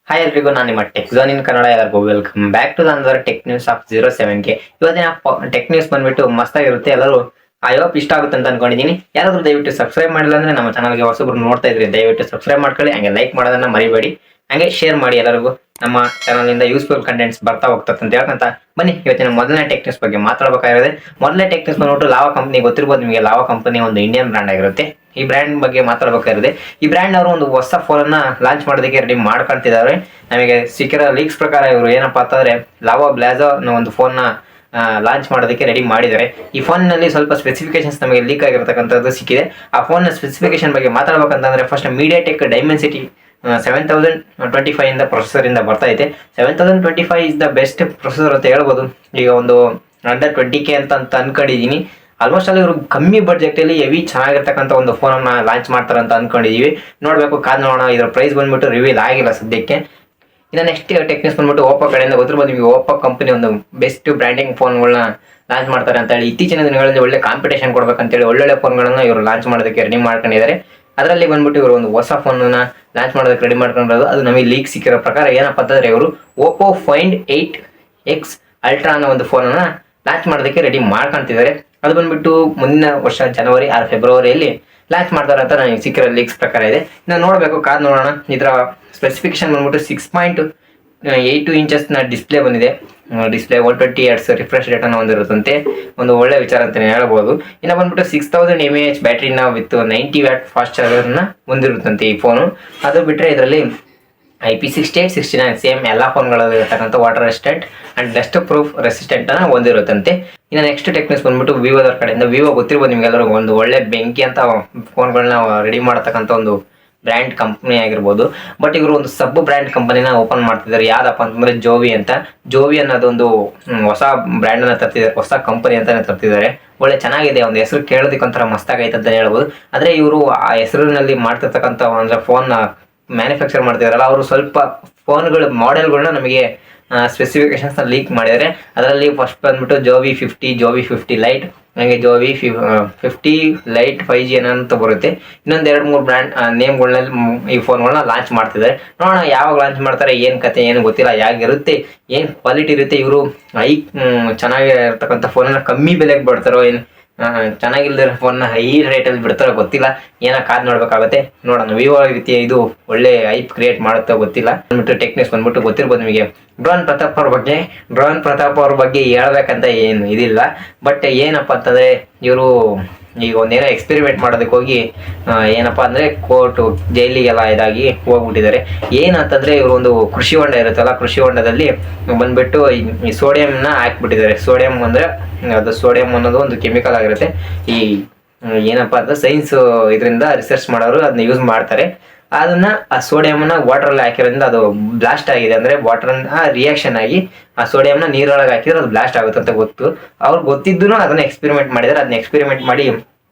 Hi ಎಲ್ರಿಗೂ, ನಾನು ನಿಮ್ಮ ಟೆಕ್ ಝೋನ್ ಇನ್ ಕನ್ನಡ. ಎಲ್ಲರಿಗೂ ವೆಲ್ಕಮ್ ಬ್ಯಾಕ್ ಟು ಅಂದರ್ ಟೆಕ್ ನ್ಯೂಸ್ ಆಫ್ 07K. ಇವತ್ತಿನ ಟೆಕ್ ನ್ಯೂಸ್ ಬಂದ್ಬಿಟ್ಟು ಮಸ್ತಾಗಿರುತ್ತೆ. ಎಲ್ಲರೂ ಐ ಹೋಪ್ ಇಷ್ಟ ಆಗುತ್ತೆ ಅಂತ ಅನ್ಕೊಂಡಿದ್ದೀನಿ. ಯಾರಾದ್ರೂ ದಯವಿಟ್ಟು ಸಬ್ಸ್ಕ್ರೈಬ್ ಮಾಡಿಲ್ಲ ಅಂದ್ರೆ ನಮ್ಮ ಚಾನಲ್ಗೆ ಹೊಸಬ್ರು ನೋಡ್ತಾ ಇದ್ರಿ, ದಯವಿಟ್ಟು ಸಬ್ಸ್ಕ್ರೈಬ್ ಮಾಡ್ಕೊಳ್ಳಿ. ಹಂಗೆ ಲೈಕ್ ಮಾಡೋದನ್ನ ಮರಿಬೇಡಿ, ಹಂಗೆ ಶೇರ್ ಮಾಡಿ. ಎಲ್ಲರಿಗೂ ನಮ್ಮ ಚಾನಲ್ ಇಂದ ಯೂಸ್ಫುಲ್ ಕಂಟೆಂಟ್ಸ್ ಬರ್ತಾ ಹೋಗ್ತದೆ ಅಂತ ಹೇಳ್ಕಂತ ಬನ್ನಿ ಇವತ್ತಿನ ಮೊದಲನೇ ಟೆಕ್ ನ್ಯೂಸ್ ಬಗ್ಗೆ ಮಾತಾಡಬೇಕಾಗಿರೋದೆ. ಮೊದಲನೇ ಟೆಕ್ ನ್ಯೂಸ್ ಬಂದ್ಬಿಟ್ಟು ಲಾವಾ ಕಂಪನಿ. ಗೊತ್ತಿರ್ಬೋದು ನಿಮಗೆ, ಲಾವಾ ಕಂಪನಿ ಒಂದು ಇಂಡಿಯನ್ ಬ್ರ್ಯಾಂಡ್ ಆಗಿರುತ್ತೆ. ಈ ಬ್ರ್ಯಾಂಡ್ ಬಗ್ಗೆ ಮಾತಾಡಬೇಕಾಗಿದೆ. ಈ ಬ್ರ್ಯಾಂಡ್ ಅವರು ಒಂದು ಹೊಸ ಫೋನ್ ಅನ್ನ ಲಾಂಚ್ ಮಾಡೋದಕ್ಕೆ ರೆಡಿ ಮಾಡ್ಕೊಂತಿದ್ದಾರೆ. ನಮಗೆ ಸಿಕ್ಕಿರೋ ಲೀಕ್ಸ್ ಪ್ರಕಾರ ಇವರು ಏನಪ್ಪಾ ಅಂತಂದ್ರೆ ಲಾವಾ ಬ್ಲಾಜೋ ಅನ್ನೋ ಒಂದು ಫೋನ್ ನ ಲಾಂಚ್ ಮಾಡೋದಕ್ಕೆ ರೆಡಿ ಮಾಡಿದ್ದಾರೆ. ಈ ಫೋನ್ ನಲ್ಲಿ ಸ್ವಲ್ಪ ಸ್ಪೆಸಿಫಿಕೇಶನ್ಸ್ ನಮಗೆ ಲೀಕ್ ಆಗಿರತಕ್ಕಂಥದ್ದು ಸಿಕ್ಕಿದೆ. ಆ ಫೋನ್ ನ ಸ್ಪೆಸಿಫಿಕೇಶನ್ ಬಗ್ಗೆ ಮಾತಾಡಬೇಕಂತಂದ್ರೆ ಫಸ್ಟ್ MediaTek Dimensity 7025 ಇಂದ ಪ್ರೊಸೆಸರ್ ಇಂದ ಬರ್ತಾ ಇದೆ. 7025 ಇಸ್ ದ ಬೆಸ್ಟ್ ಪ್ರೊಸೆಸರ್ ಅಂತ ಹೇಳ್ಬೋದು. ಈಗ ಒಂದು ಅಂಡರ್ 20K ಅಂತ ಅನ್ಕೊಂಡಿದೀನಿ. ಆಲ್ಮೋಸ್ಟ್ ಅಲ್ಲಿ ಇವರು ಕಮ್ಮಿ ಬಡ್ಜೆಟ್ ಅಲ್ಲಿ ಹೆವಿ ಚೆನ್ನಾಗಿರ್ತಕ್ಕಂಥ ಒಂದು ಫೋನ್ ಅನ್ನ ಲಾಂಚ್ ಮಾಡ್ತಾರೆ ಅಂತ ಅನ್ಕೊಂಡಿದೀವಿ. ನೋಡ್ಬೇಕು, ಕಾದ್ ನೋಡೋಣ. ಇದರ ಪ್ರೈಸ್ ಬಂದ್ಬಿಟ್ಟು ರಿವೀಲ್ ಆಗಿಲ್ಲ ಸದ್ಯಕ್ಕೆ. ಇನ್ನು ನೆಕ್ಸ್ಟ್ ಟೆಕ್ನಿಕ್ಸ್ ಬಂದ್ಬಿಟ್ಟು ಓಪೋ ಕಡೆಯಿಂದ ಗೊತ್ತಿರ್ಬೋದು ನಿಮಗೆ. ಓಪೋ ಕಂಪನಿ ಒಂದು ಬೆಸ್ಟ್ ಬ್ರ್ಯಾಂಡಿಂಗ್ ಫೋನ್ಗಳನ್ನ ಲಾಂಚ್ ಮಾಡ್ತಾರೆ ಅಂತ ಹೇಳಿ ಇತ್ತೀಚಿನ ದಿನಗಳಲ್ಲಿ ಒಳ್ಳೆ ಕಾಂಪಿಟೇಷನ್ ಕೊಡ್ಬೇಕಂತೇಳಿ ಒಳ್ಳೊಳ್ಳೆ ಫೋನ್ಗಳನ್ನ ಇವರು ಲಾಂಚ್ ಮಾಡೋದಕ್ಕೆ ರೆಡಿ ಮಾಡ್ಕೊಂಡಿದ್ದಾರೆ. ಅದರಲ್ಲಿ ಬಂದ್ಬಿಟ್ಟು ಇವರು ಒಂದು ಹೊಸ ಫೋನ್ ಲಾಂಚ್ ಮಾಡೋದಕ್ಕೆ ರೆಡಿ ಮಾಡ್ಕೊಂಡಿರೋದು. ಅದು ನಮಗೆ ಲೀಕ್ ಸಿಕ್ಕಿರೋ ಪ್ರಕಾರ ಏನಪ್ಪಾ ಅಂತಂದ್ರೆ ಇವರು Oppo Find 8X Ultra ಅನ್ನೋ ಒಂದು ಫೋನ್ ಅನ್ನ ಲಾಂಚ್ ಮಾಡೋದಕ್ಕೆ ರೆಡಿ ಮಾಡ್ಕೊಂತಿದ್ದಾರೆ. ಅದು ಬಂದ್ಬಿಟ್ಟು ಮುಂದಿನ ವರ್ಷ ಜನವರಿ ಆರ್ ಫೆಬ್ರವರಿಯಲ್ಲಿ ಲಾಂಚ್ ಮಾಡ್ತಾರೆ ಅಂತ ನನಗೆ ಸಿಕ್ಕಿರೋ ಲೀಕ್ಸ್ ಪ್ರಕಾರ ಇದೆ. ಇನ್ನು ನೋಡ್ಬೇಕು, ಕಾದ್ ನೋಡೋಣ. ಇದರ ಸ್ಪೆಸಿಫಿಕೇಶನ್ ಬಂದ್ಬಿಟ್ಟು 6.82 ಇಂಚಸ್ ನ ಡಿಸ್ಪ್ಲೇ ಬಂದಿದೆ. ಡಿಸ್ಪ್ಲೇ 120 Hz ರಿಫ್ರೆಶ್ ರೇಟ್ ಅನ್ನು ಹೊಂದಿರುತ್ತಂತೆ. ಒಂದು ಒಳ್ಳೆ ವಿಚಾರ ಅಂತಾನೆ ಹೇಳ್ಬೋದು. ಇನ್ನು ಬಂದ್ಬಿಟ್ಟು 6000 mAh ಬ್ಯಾಟ್ರಿನ ವಿತ್ 90 ವ್ಯಾಟ್ ಫಾಸ್ಟ್ ಚಾರ್ಜರ್ ನ ಹೊಂದಿರುತ್ತಂತೆ ಈ ಫೋನು. ಅದು ಬಿಟ್ರೆ ಇದರಲ್ಲಿ IP68, 69 ಸೇಮ್ ಎಲ್ಲ ಫೋನ್ಗಳಲ್ಲಿ ಇರತಕ್ಕಂಥ water resistant and dust proof resistant ಅನ್ನ ಹೊಂದಿರುತ್ತಂತೆ. ಇನ್ನು ನೆಕ್ಸ್ಟ್ ಟೆಕ್ನಿಕ್ಸ್ ಬಂದ್ಬಿಟ್ಟು ವಿವೋದವ್ರ ಕಡೆಯಿಂದ. ವಿವೋ ಗೊತ್ತಿರ್ಬೋದು ನಿಮ್ಗೆಲ್ಲರೂ, ಒಂದು ಒಳ್ಳೆ ಬೆಂಕಿ ಅಂತ ಫೋನ್ಗಳನ್ನ ರೆಡಿ ಮಾಡತಕ್ಕಂಥ ಒಂದು ಬ್ರ್ಯಾಂಡ್ ಕಂಪನಿ ಆಗಿರ್ಬೋದು. ಬಟ್ ಇವರು ಒಂದು ಸಬ್ ಬ್ರ್ಯಾಂಡ್ ಕಂಪನಿನ ಓಪನ್ ಮಾಡ್ತಿದ್ದಾರೆ. ಯಾವ್ದಪ್ಪ ಅಂತಂದ್ರೆ ಜೋವಿ ಅಂತ. ಜೋವಿ ಅನ್ನೋದೊಂದು ಹೊಸ ಬ್ರ್ಯಾಂಡ್ ಅನ್ನ ತರ್ತಿದ್ದಾರೆ, ಹೊಸ ಕಂಪನಿ ಅಂತಾನೆ ತರ್ತಿದ್ದಾರೆ. ಒಳ್ಳೆ ಚೆನ್ನಾಗಿದೆ, ಒಂದು ಹೆಸರು ಕೇಳೋದಕ್ಕೆ ಒಂಥರ ಮಸ್ತಾಗೈತೆ ಅಂತ ಹೇಳ್ಬೋದು. ಆದ್ರೆ ಇವರು ಆ ಹೆಸರಿನಲ್ಲಿ ಮಾಡ್ತಿರ್ತಕ್ಕಂಥ ಅಂದ್ರೆ ಫೋನ್ ಮ್ಯಾನುಫ್ಯಾಕ್ಚರ್ ಮಾಡ್ತಿದಾರಲ್ಲ, ಅವರು ಸ್ವಲ್ಪ ಫೋನ್ಗಳು ಮಾಡೆಲ್ಗಳನ್ನ ನಮಗೆ ಸ್ಪೆಸಿಫಿಕೇಶನ್ಸ್ ಲೀಕ್ ಮಾಡಿದ್ದಾರೆ. ಅದರಲ್ಲಿ ಫಸ್ಟ್ ಬಂದ್ಬಿಟ್ಟು ಜೋವಿ 50, ಜೋವಿ 50 ಲೈಟ್, ಹಾಗೆ ಜೋವಿ 50 ಲೈಟ್ 5G ಅಂತ ಬರುತ್ತೆ. ಇನ್ನೊಂದು 2-3 ಬ್ರ್ಯಾಂಡ್ ನೇಮ್ಗಳಲ್ಲಿ ಈ ಫೋನ್ಗಳನ್ನ ಲಾಂಚ್ ಮಾಡ್ತಿದ್ದಾರೆ. ನೋಡೋಣ ಯಾವಾಗ ಲಾಂಚ್ ಮಾಡ್ತಾರೆ, ಏನ್ ಕತೆ ಏನು ಗೊತ್ತಿಲ್ಲ. ಹೇಗಿರುತ್ತೆ, ಏನ್ ಕ್ವಾಲಿಟಿ ಇರುತ್ತೆ, ಇವರು ಚೆನ್ನಾಗಿರ್ತಕ್ಕಂಥ ಫೋನನ್ನ ಕಮ್ಮಿ ಬೆಲೆಗೆ ಬಿಡ್ತಾರೋ, ಏನು ಚೆನ್ನಾಗಿಲ್ದಿರೋ ಫೋನ್ನ ಹೈ ರೇಟಲ್ಲಿ ಬಿಡ್ತಾರೋ ಗೊತ್ತಿಲ್ಲ. ಕಾದ್ ನೋಡ್ಬೇಕಾಗುತ್ತೆ. ನೋಡೋಣ ವಿವೋ ರೀತಿ ಇದು ಒಳ್ಳೆ ಹೈಪ್ ಕ್ರಿಯೇಟ್ ಮಾಡುತ್ತೋ ಗೊತ್ತಿಲ್ಲ. ಬಂದ್ಬಿಟ್ಟು ಟೆಕ್ನಿಕ್ಸ್ ಬಂದ್ಬಿಟ್ಟು ಗೊತ್ತಿರ್ಬೋದು ನಿಮಗೆ ಡ್ರೋನ್ ಪ್ರತಾಪ್ ಅವ್ರ ಬಗ್ಗೆ ಹೇಳ್ಬೇಕಂತ ಏನು ಇದಿಲ್ಲ. ಬಟ್ ಏನಪ್ಪಾ ಅಂತಂದ್ರೆ ಇವರು ಈಗ ಒಂದೇನೋ ಎಕ್ಸ್ಪೆರಿಮೆಂಟ್ ಮಾಡೋದಕ್ಕೆ ಹೋಗಿ ಏನಪ್ಪಾ ಅಂದ್ರೆ ಕೋರ್ಟು ಜೈಲಿಗೆಲ್ಲ ಇದಾಗಿ ಹೋಗ್ಬಿಟ್ಟಿದ್ದಾರೆ. ಏನಂತಂದ್ರೆ ಇವರು ಒಂದು ಕೃಷಿ ಹೊಂಡ ಇರುತ್ತಲ್ಲ, ಕೃಷಿ ಹೊಂಡದಲ್ಲಿ ಬಂದ್ಬಿಟ್ಟು ಈ ಸೋಡಿಯಂನ ಹಾಕ್ಬಿಟ್ಟಿದ್ದಾರೆ. ಸೋಡಿಯಂ ಅಂದ್ರೆ ಅದು ಸೋಡಿಯಂ ಅನ್ನೋದು ಒಂದು ಕೆಮಿಕಲ್ ಆಗಿರುತ್ತೆ. ಈ ಏನಪ್ಪಾ ಅಂದ್ರೆ ಸೈನ್ಸ್ ಇದರಿಂದ ರಿಸರ್ಚ್ ಮಾಡೋರು ಅದನ್ನ ಯೂಸ್ ಮಾಡ್ತಾರೆ. ಅದನ್ನ ಆ ಸೋಡಿಯಂನ ವಾಟರ್ ಅಲ್ಲಿ ಹಾಕಿರೋದ್ರಿಂದ ಅದು ಬ್ಲಾಸ್ಟ್ ಆಗಿದೆ. ಅಂದ್ರೆ ವಾಟರ್ ರಿಯಾಕ್ಷನ್ ಆಗಿ ಆ ಸೋಡಿಯಂನ ನೀರೊಳಗೆ ಹಾಕಿದ್ರೆ ಅದು ಬ್ಲಾಸ್ಟ್ ಆಗುತ್ತೆ ಅಂತ ಗೊತ್ತು. ಅವ್ರು ಗೊತ್ತಿದ್ದು ಅದನ್ನ ಎಕ್ಸ್ಪೆರಿಮೆಂಟ್ ಮಾಡಿದ್ದಾರೆ. ಅದನ್ನ ಎಕ್ಸ್ಪೆರಿಮೆಂಟ್ ಮಾಡಿ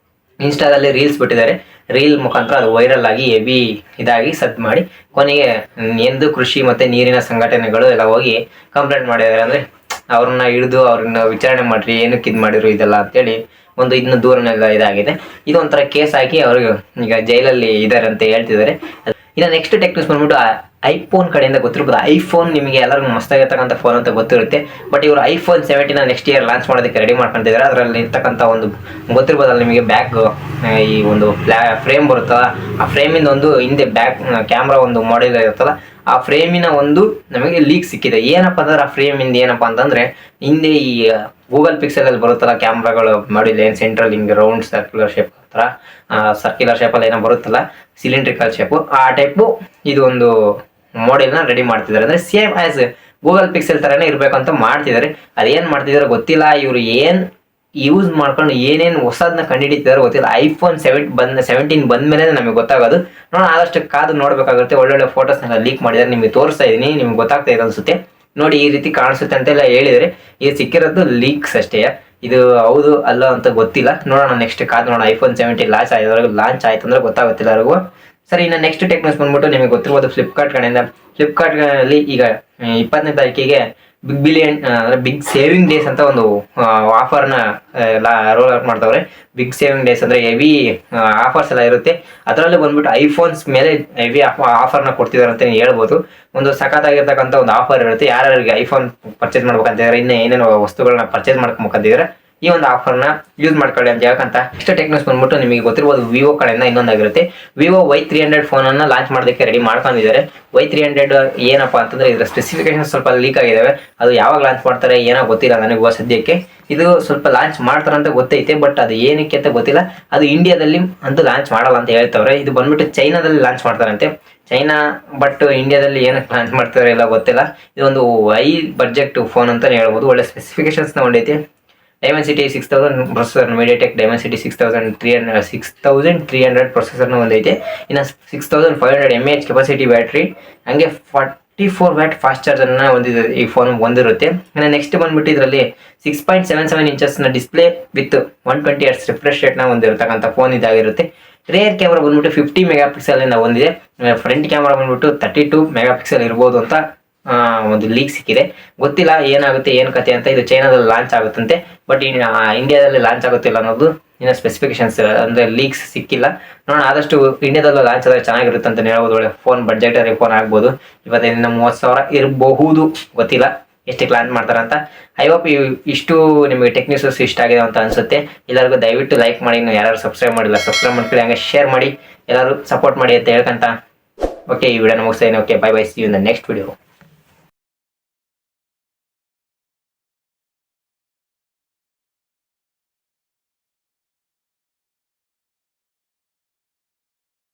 ಇನ್ಸ್ಟಾದಲ್ಲಿ ರೀಲ್ಸ್ ಬಿಟ್ಟಿದ್ದಾರೆ. ರೀಲ್ ಮುಖಾಂತರ ಅದು ವೈರಲ್ ಆಗಿ ಹೆವಿ ಇದಾಗಿ ಸದ್ ಮಾಡಿ ಕೊನೆಗೆ ಎಂದು ಕೃಷಿ ಮತ್ತೆ ನೀರಿನ ಸಂಘಟನೆಗಳು ಎಲ್ಲ ಹೋಗಿ ಕಂಪ್ಲೇಂಟ್ ಮಾಡಿದ್ದಾರೆ. ಅಂದ್ರೆ ಅವ್ರನ್ನ ಹಿಡಿದು ಅವ್ರನ್ನ ವಿಚಾರಣೆ ಮಾಡ್ರಿ, ಏನಕ್ಕೆ ಇದು ಮಾಡಿದ್ರು ಇದೆಲ್ಲ ಅಂತೇಳಿ ಒಂದು ಇದನ್ನ ದೂರನೆಲ್ಲ ಇದಾಗಿದೆ. ಇದೊಂಥರ ಕೇಸ್ ಹಾಕಿ ಅವ್ರಿಗೆ ಈಗ ಜೈಲಲ್ಲಿ ಇದ್ದಾರೆ ಅಂತ ಹೇಳ್ತಿದ್ದಾರೆ. ಇನ್ನು ನೆಕ್ಸ್ಟ್ ಟೆಕ್ನಿಕ್ಸ್ ಬಂದ್ಬಿಟ್ಟು ಐಫೋನ್ ಕಡೆಯಿಂದ. ಗೊತ್ತಿರ್ಬೋದು ಐಫೋನ್ ನಿಮಗೆ ಎಲ್ಲರಿಗೂ ಮಸ್ತಾಗಿರ್ತಕ್ಕಂಥ ಫೋನ್ ಅಂತ ಗೊತ್ತಿರುತ್ತೆ. ಬಟ್ ಇವರು iPhone 17 ನೆಕ್ಸ್ಟ್ ಇಯರ್ ಲಾಂಚ್ ಮಾಡೋದಕ್ಕೆ ರೆಡಿ ಮಾಡ್ಕೊಂತಿದ್ದಾರೆ. ಅದರಲ್ಲಿ ಇರ್ತಕ್ಕಂಥ ಒಂದು ಗೊತ್ತಿರ್ಬೋದಲ್ಲ ನಿಮಗೆ, ಬ್ಯಾಕ್ ಈ ಒಂದು ಫ್ರೇಮ್ ಬರುತ್ತಲ್ಲ, ಆ ಫ್ರೇಮಿಂದ ಒಂದು ಹಿಂದೆ ಬ್ಯಾಕ್ ಕ್ಯಾಮ್ರಾ ಒಂದು ಮಾಡೆಲ್ ಇರುತ್ತಲ್ಲ, ಆ ಫ್ರೇಮಿನ ಒಂದು ನಮಗೆ ಲೀಕ್ ಸಿಕ್ಕಿದೆ. ಏನಪ್ಪಾ ಅಂದ್ರೆ ಆ ಫ್ರೇಮ್ ಇಂದ ಏನಪ್ಪಾ ಅಂತಂದ್ರೆ ಹಿಂದೆ ಈ ಗೂಗಲ್ ಪಿಕ್ಸೆಲ್ ಅಲ್ಲಿ ಬರುತ್ತಲ್ಲ ಕ್ಯಾಮ್ರಾಗಳು ಮಾಡಿಲ್ಲ, ಏನ್ ಸೆಂಟ್ರಲ್ ಹಿಂಗೆ ರೌಂಡ್ ಸರ್ಕ್ಯುಲರ್ ಶೇಪ್ ಹತ್ರ ಸರ್ಕ್ಯುಲರ್ ಶೇಪ್ ಅಲ್ಲಿ ಏನೋ ಬರುತ್ತಲ್ಲ, ಸಿಲಿಂಡ್ರಿಕಲ್ ಶೇಪ್, ಆ ಟೈಪ್ ಇದು ಒಂದು ಮಾಡೆಲ್ ನ ರೆಡಿ ಮಾಡ್ತಿದ್ದಾರೆ. ಅಂದ್ರೆ ಸೇಮ್ ಆಸ್ ಗೂಗಲ್ ಪಿಕ್ಸೆಲ್ ತರನೇ ಇರ್ಬೇಕಂತ ಮಾಡ್ತಿದ್ದಾರೆ. ಅದೇನ್ ಮಾಡ್ತಿದಾರೋ ಗೊತ್ತಿಲ್ಲ. ಇವ್ರು ಏನ್ ಯೂಸ್ ಮಾಡ್ಕೊಂಡು ಏನೇನು ಹೊಸದನ್ನ ಕಂಡುಹಿಡಿತಿದಾರೋ ಗೊತ್ತಿಲ್ಲ. iPhone 17 ಬಂದ್ಮೇಲೆ ನಮಗೆ ಗೊತ್ತಾಗೋದು. ನೋಡೋಣ, ಆದಷ್ಟು ಕಾದು ನೋಡ್ಬೇಕಾಗುತ್ತೆ. ಒಳ್ಳೊಳ್ಳೆ ಫೋಟೋಸ್ನೆಲ್ಲ ಲೀಕ್ ಮಾಡಿದ್ದಾರೆ, ನಿಮ್ಗೆ ತೋರಿಸ್ತಾ ಇದೀನಿ, ನಿಮ್ಗೆ ಗೊತ್ತಾಗ್ತಾ ಇದೆ ಅನ್ಸುತ್ತೆ. ನೋಡಿ ಈ ರೀತಿ ಕಾಣಿಸುತ್ತೆ ಅಂತೆಲ್ಲ ಹೇಳಿದರೆ, ಇದು ಸಿಕ್ಕಿರೋದು ಲೀಕ್ಸ್ ಅಷ್ಟೇ. ಇದು ಹೌದು ಅಲ್ಲ ಅಂತ ಗೊತ್ತಿಲ್ಲ. ನೋಡೋಣ, ನೆಕ್ಸ್ಟ್ ಕಾದು ನೋಡೋಣ. iPhone 17 ಲಾಂಚ್ ಆಯ್ತು ಅಂದ್ರೆ ಗೊತ್ತಾಗುತ್ತಿಲ್ಲ ಯಾರಿಗೂ. ಸರಿ, ಇನ್ನು ನೆಕ್ಸ್ಟ್ ಟೆಕ್ನಿಕ್ಸ್ ಬಂದ್ಬಿಟ್ಟು ನಿಮಗೆ ಗೊತ್ತಿರ್ಬೋದು ಫ್ಲಿಪ್ಕಾರ್ಟ್ ಕಡೆಯಿಂದ. ಫ್ಲಿಪ್ಕಾರ್ಟ್ ಗಳಲ್ಲಿ ಈಗ 20ನೇ ತಾರೀಕಿಗೆ ಬಿಗ್ ಬಿಲಿಯನ್ ಅಂದ್ರೆ ಬಿಗ್ ಸೇವಿಂಗ್ ಡೇಸ್ ಅಂತ ಒಂದು ಆಫರ್ನ ರೋಲ್ ಔಟ್ ಮಾಡ್ತಾವ್ರೆ. ಬಿಗ್ ಸೇವಿಂಗ್ ಡೇಸ್ ಅಂದ್ರೆ ಹೆವಿ ಆಫರ್ಸ್ ಎಲ್ಲ ಇರುತ್ತೆ. ಅದರಲ್ಲಿ ಬಂದ್ಬಿಟ್ಟು ಐಫೋನ್ಸ್ ಮೇಲೆ ಹೆವಿ ಆಫರ್ನ ಕೊಡ್ತಿದ್ದಾರೆ ಅಂತ ಹೇಳ್ಬೋದು. ಒಂದು ಸಖತ್ತಾಗಿರ್ತಕ್ಕಂಥ ಒಂದು ಆಫರ್ ಇರುತ್ತೆ. ಯಾರ್ಯಾರಿಗೆ ಐಫೋನ್ ಪರ್ಚೇಸ್ ಮಾಡ್ಬೇಕಂತಿದ್ರೆ, ಇನ್ನೇ ಏನೇನು ವಸ್ತುಗಳನ್ನ ಪರ್ಚೇಸ್ ಮಾಡ್ಬೇಕಂತಿದ್ರೆ ಈ ಒಂದು ಆಫರ್ನ ಯೂಸ್ ಮಾಡ್ಕೊಳ್ಳಿ ಅಂತ ಹೇಳ್ಕಂತ ಇಷ್ಟ ಟೆಕ್ ನ್ಯೂಸ್ ಬಂದ್ಬಿಟ್ಟು ನಿಮಗೆ ಗೊತ್ತಿರ್ಬೋದು ವಿವೋ ಕಡೆಯಿಂದ ಇನ್ನೊಂದಾಗಿರುತ್ತೆ. ವಿವೋ Y300 ಫೋನನ್ನು ಲಾಂಚ್ ಮಾಡೋದಕ್ಕೆ ರೆಡಿ ಮಾಡ್ಕೊಂಡಿದ್ದಾರೆ. Y300 ಏನಪ್ಪಾ ಅಂತಂದ್ರೆ ಇದರ ಸ್ಪೆಸಿಫಿಕೇಶನ್ ಸ್ವಲ್ಪ ಲೀಕ್ ಆಗಿದಾವೆ. ಅದು ಯಾವಾಗ ಲಾಂಚ್ ಮಾಡ್ತಾರೆ ಏನೋ ಗೊತ್ತಿಲ್ಲ ನನಗೆ ಸದ್ಯಕ್ಕೆ. ಇದು ಸ್ವಲ್ಪ ಲಾಂಚ್ ಮಾಡ್ತಾರಂತ ಗೊತ್ತೈತೆ, ಬಟ್ ಅದು ಏನಕ್ಕೆ ಅಂತ ಗೊತ್ತಿಲ್ಲ. ಅದು ಇಂಡಿಯಾದಲ್ಲಿ ಅಂತೂ ಲಾಂಚ್ ಮಾಡಲ್ಲ ಅಂತ ಹೇಳ್ತವ್ರೆ. ಇದು ಬಂದ್ಬಿಟ್ಟು ಚೈನಾದಲ್ಲಿ ಲಾಂಚ್ ಮಾಡ್ತಾರಂತೆ. ಚೈನಾ ಬಟ್ ಇಂಡಿಯಾದಲ್ಲಿ ಏನಕ್ಕೆ ಲಾಂಚ್ ಮಾಡ್ತಾರೆ ಇಲ್ಲ ಗೊತ್ತಿಲ್ಲ. ಇದೊಂದು ಹೈ ಬಡ್ಜೆಟ್ ಫೋನ್ ಅಂತಾನೆ ಹೇಳ್ಬೋದು. ಒಳ್ಳೆ ಸ್ಪೆಸಿಫಿಕೇಶನ್ಸ್ ಹೊಂದೈತಿ. Dimensity 6000 processor, MediaTek Dimensity 6300 ಪ್ರೊಸೆಸರ್ನ ಹೊಂದೈತೆ. ಇನ್ನು 6500 mAh ಕೆಪಾಸಿಟಿ ಬ್ಯಾಟ್ರಿ, ಹಂಗೆ 44 ವ್ಯಾಟ್ ಫಾಸ್ಟ್ ಚಾರ್ಜರ್ನ ಈ ಫೋನ್ ಹೊಂದಿರುತ್ತೆ. ಇನ್ನು ನೆಕ್ಸ್ಟ್ ಬಂದ್ಬಿಟ್ಟು ಇದರಲ್ಲಿ 6.77 ಇಂಚಸ್ನ ಡಿಸ್ಪ್ಲೇ ವಿತ್ 120 Hz ರಿಫ್ರೆಶ್ ರೇಟ್ನ ಹೊಂದಿರತಕ್ಕಂಥ ಫೋನ್ ಇದಾಗಿರುತ್ತೆ. ರೇರ್ ಕ್ಯಾಮ್ರಾ ಬಂದ್ಬಿಟ್ಟು 50 ಮೆಗಾ ಪಿಕ್ಸೆಲ್ ಇಂದ ಹೊಂದಿದೆ. ಫ್ರಂಟ್ ಕ್ಯಾಮ್ರಾ ಬಂದ್ಬಿಟ್ಟು 32 ಮೆಗಾ ಪಿಕ್ಸೆಲ್ ಇರ್ಬೋದು ಅಂತ ಒಂದು ಲೀಕ್ ಸಿಕ್ಕಿದೆ. ಗೊತ್ತಿಲ್ಲ ಏನಾಗುತ್ತೆ ಏನು ಕತೆ ಅಂತ. ಇದು ಚೈನಾದಲ್ಲಿ ಲಾಂಚ್ ಆಗುತ್ತಂತೆ, ಬಟ್ ಇಂಡಿಯಾದಲ್ಲಿ ಲಾಂಚ್ ಆಗುತ್ತಿಲ್ಲ ಅನ್ನೋದು ಇನ್ನು ಸ್ಪೆಸಿಫಿಕೇಶನ್ಸ್ ಅಂದ್ರೆ ಲೀಕ್ಸ್ ಸಿಕ್ಕಿಲ್ಲ. ನೋಡೋಣ, ಆದಷ್ಟು ಇಂಡಿಯಾದಲ್ಲೂ ಲಾಂಚ್ ಆದರೆ ಚೆನ್ನಾಗಿರುತ್ತೆ ಅಂತ ಹೇಳ್ಬೋದು. ಒಳ್ಳೆ ಫೋನ್ ಬಡ್ಜೆಟರಿ ಫೋನ್ ಆಗ್ಬೋದು. 25,000-30,000 ಇರಬಹುದು, ಗೊತ್ತಿಲ್ಲ ಎಷ್ಟಕ್ಕೆ ಲಾಂಚ್ ಮಾಡ್ತಾರೆ ಅಂತ. ಐ ಹೋಪ್ ಇಷ್ಟು ನಿಮಗೆ ಟೆಕ್ ನ್ಯೂಸಸ್ ಇಷ್ಟ ಆಗಿದೆ ಅಂತ ಅನ್ಸುತ್ತೆ. ಎಲ್ಲರಿಗೂ ದಯವಿಟ್ಟು ಲೈಕ್ ಮಾಡಿ. ಇನ್ನು ಯಾರು ಸಬ್ಸ್ಕ್ರೈಬ್ ಮಾಡಿಲ್ಲ ಸಬ್ಸ್ಕ್ರೈಬ್ ಮಾಡ್ಕೊಳ್ಳಿ, ಹಂಗೆ ಶೇರ್ ಮಾಡಿ, ಎಲ್ಲರೂ ಸಪೋರ್ಟ್ ಮಾಡಿ ಅಂತ ಹೇಳ್ಕಂತ ಓಕೆ ಈ ವಿಡಿಯೋನ ಮುಗಿಸ್ತೇನೆ. Okay, bye bye, see you in the next video.